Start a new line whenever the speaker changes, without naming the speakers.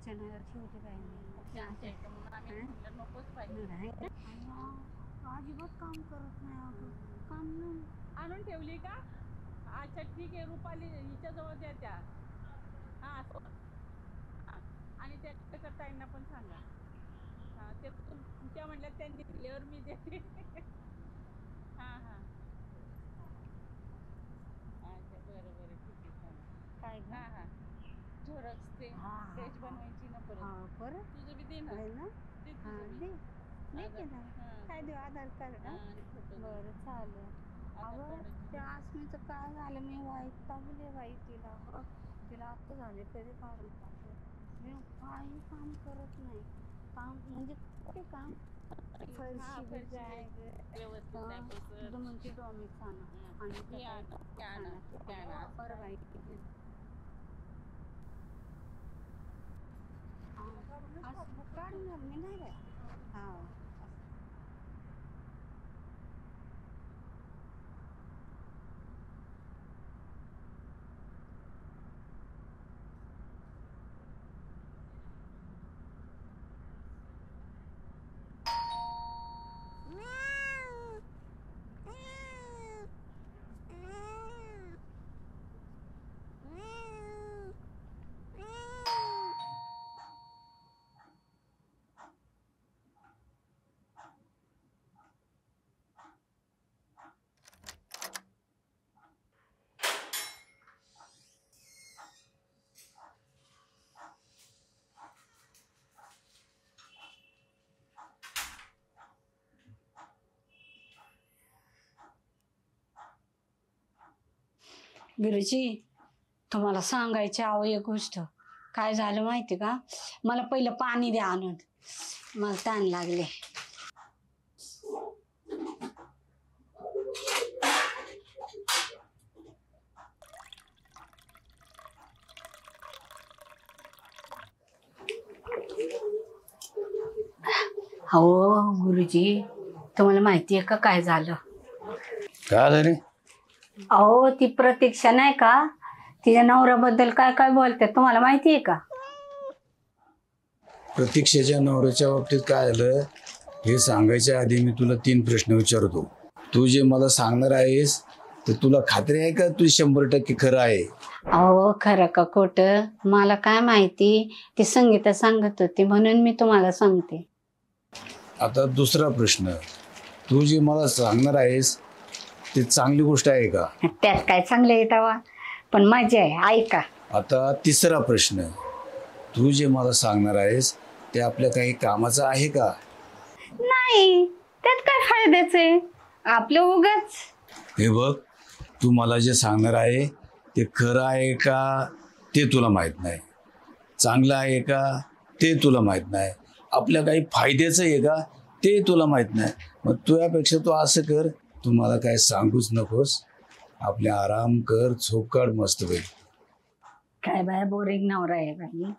किचनवर ठेवते बाई मी.
नकोच पाहिजे.
अजिबात काम करत नाही अगं. काम नाही.
आणून ठेवली का? अच्छा ठीक आहे, रुपाली हिच्या जवळ द्या त्या. हा आणि त्या ताईंना पण सांगा. हा ते तुमच्या म्हणल्या त्यांनी दिल्यावर मी देते. हा हा अच्छा बरं बरं ठीक आहे.
काय
हा
गं?
हा झोरक्स ते पेज बनवायची ना परत.
परत
तुझं बी दे ना.
आहे ना.
दे
हां
तुझं बी.
दे दे की ना.
हा
काय देऊ? आधार कार्ड?
आणि फोटो दे.
बरं चालेल.
आधार
अगं
कार्डाची
त्या आसमीचं काय झालं? मी वैतागले बाई तिला. तिला आत्ता झाले कधी काढून टाकलं. मी काही काम करत नाही. काम म्हणजे ते काम फरशी बी जाय
व्यवस्थित नाही पुसत.
तुझं म्हणते डॉमिक्स आणा आणि
हे आणा
बरं बाई काढणार मी नाही बाई. हा गुरुजी, तुम्हाला सांगायची अहो एक गोष्ट. काय झालं माहिती का? मला पहिलं पाणी द्या आणून. मला ताण लागले. हो गुरुजी, तुम्हाला माहिती आहे का काय झालं?
काय झालं?
अहो ती प्रतीक्षा नाही का, तिच्या नवऱ्याबद्दल काय काय बोलते तुम्हाला माहिती आहे का?
प्रतीक्षेच्या नवऱ्याच्या बाबतीत काय झालं हे सांगायच्या आधी मी तुला 3 प्रश्न विचारतो. तू जे मला सांगणार आहेस तर तुला खात्री आहे का तू 100% खरं आहे?
अहो खरं का खोटं मला काय माहिती, ती संगीता सांगत होती म्हणून मी तुम्हाला सांगते.
आता दुसरा प्रश्न, तू जे मला सांगणार आहेस ते चांगली गोष्ट आहे का?
त्यात काय चांगलं येतावा, पण मजा आहे ऐका.
आता तिसरा प्रश्न, तू जे मला सांगणार आहेस ते आपल्या काही कामाचं आहे का?
नाही, त्यात काय फायद्याचं आहे आपलं उगाच.
हे बघ, तू मला जे सांगणार आहे ते खरं आहे का ते तुला माहीत नाही, चांगलं आहे का ते तुला माहीत नाही, आपल्या काही फायद्याचं आहे का ते तुला माहीत नाही. मग तुझ्यापेक्षा तू असं कर, तू मला काय सांगूच नकोस, आपले आराम कर, झोप काढ मस्त पैकी.
काय बाय बोरिंग नवरा आहे बाई.